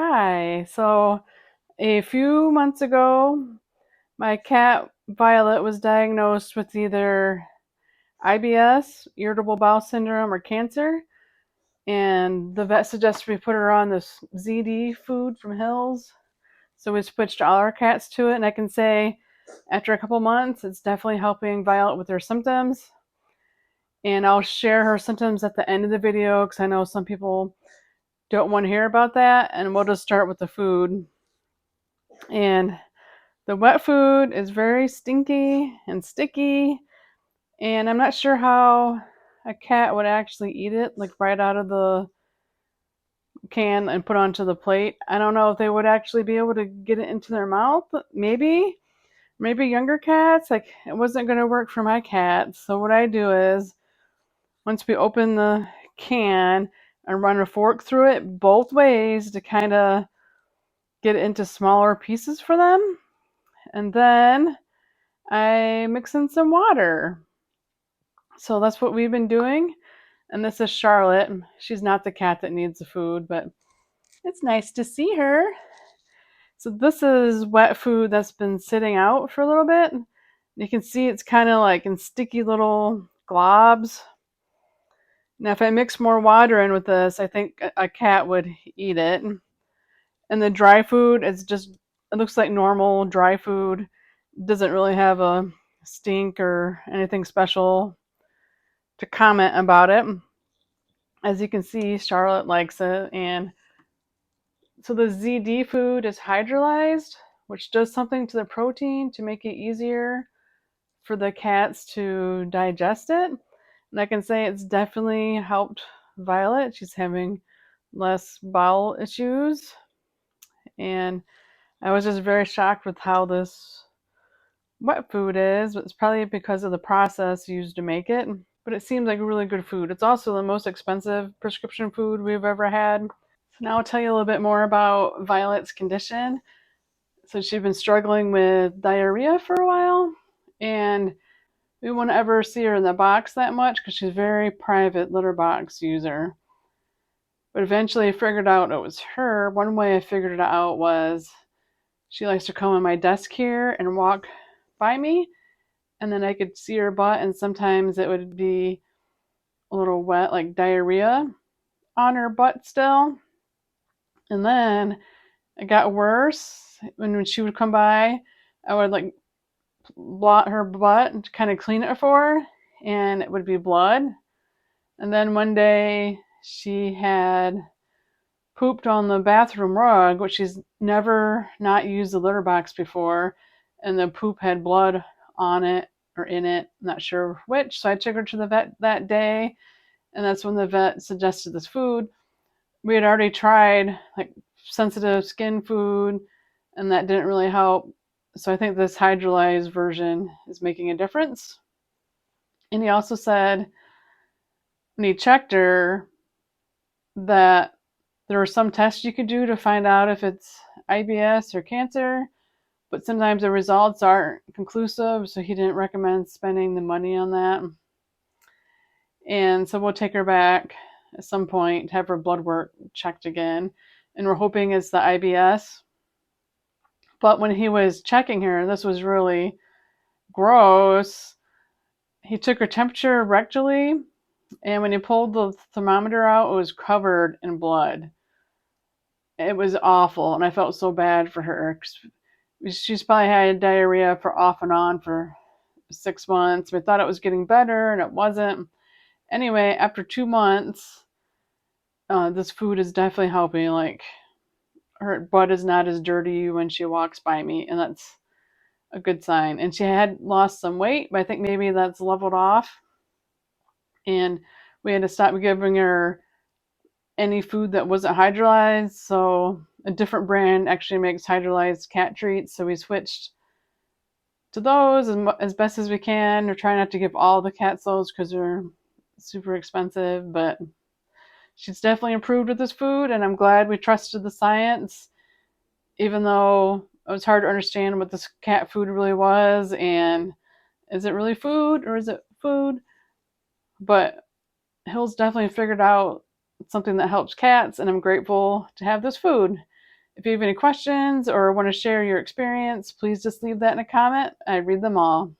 Hi. So a few months ago, my cat Violet was diagnosed with either IBS, irritable bowel syndrome, or cancer. And the vet suggested we put her on this ZD food from Hills. So we switched all our cats to it. And I can say after a couple months, it's definitely helping Violet with her symptoms. And I'll share her symptoms at the end of the video because I know some people don't want to hear about that. And we'll just start with the food. And the wet food is very stinky and sticky, and I'm not sure how a cat would actually eat it, like right out of the can and put onto the plate. I don't know if they would actually be able to get it into their mouth. Maybe younger cats, like it wasn't going to work for my cat. So what I do is once we open the can, I run a fork through it both ways to kind of get it into smaller pieces for them. And then I mix in some water. So that's what we've been doing. And this is Charlotte. She's not the cat that needs the food, but it's nice to see her. So this is wet food that's been sitting out for a little bit. You can see it's kind of like in sticky little globs. Now, if I mix more water in with this, I think a cat would eat it. And the dry food is just, it looks like normal dry food. It doesn't really have a stink or anything special to comment about it. As you can see, Charlotte likes it. And so the ZD food is hydrolyzed, which does something to the protein to make it easier for the cats to digest it. And I can say it's definitely helped Violet. She's having less bowel issues. And I was just very shocked with how this wet food is. It's probably because of the process used to make it. But it seems like really good food. It's also the most expensive prescription food we've ever had. So now I'll tell you a little bit more about Violet's condition. So she's been struggling with diarrhea for a while, and we wouldn't ever see her in the box that much because she's a very private litter box user. But eventually I figured out it was her. One way I figured it out was she likes to come on my desk here and walk by me, and then I could see her butt, and sometimes it would be a little wet, like diarrhea on her butt still. And then it got worse. When she would come by, I would like blot her butt and kind of clean it for her, and it would be blood. And then one day she had pooped on the bathroom rug, which she's never not used the litter box before, and the poop had blood on it or in it, not sure which. So I took her to the vet that day, and that's when the vet suggested this food. We had already tried like sensitive skin food, and that didn't really help. So I think this hydrolyzed version is making a difference. And he also said when he checked her that there are some tests you could do to find out if it's IBS or cancer, but sometimes the results aren't conclusive, so he didn't recommend spending the money on that. And so we'll take her back at some point to have her blood work checked again, and we're hoping it's the IBS. But when he was checking her, this was really gross. He took her temperature rectally, and when he pulled the thermometer out, it was covered in blood. It was awful, and I felt so bad for her. She's probably had diarrhea for off and on for 6 months. We thought it was getting better, and it wasn't. Anyway, after 2 months, this food is definitely helping. Like, her butt is not as dirty when she walks by me, and that's a good sign. And she had lost some weight, but I think maybe that's leveled off. And we had to stop giving her any food that wasn't hydrolyzed. So a different brand actually makes hydrolyzed cat treats. So we switched to those as best as we can. We're trying not to give all the cats those because they're super expensive, but she's definitely improved with this food, and I'm glad we trusted the science, even though it was hard to understand what this cat food really was, and is it really food or is it food? But Hill's definitely figured out something that helps cats, and I'm grateful to have this food. If you have any questions or want to share your experience, please just leave that in a comment. I read them all.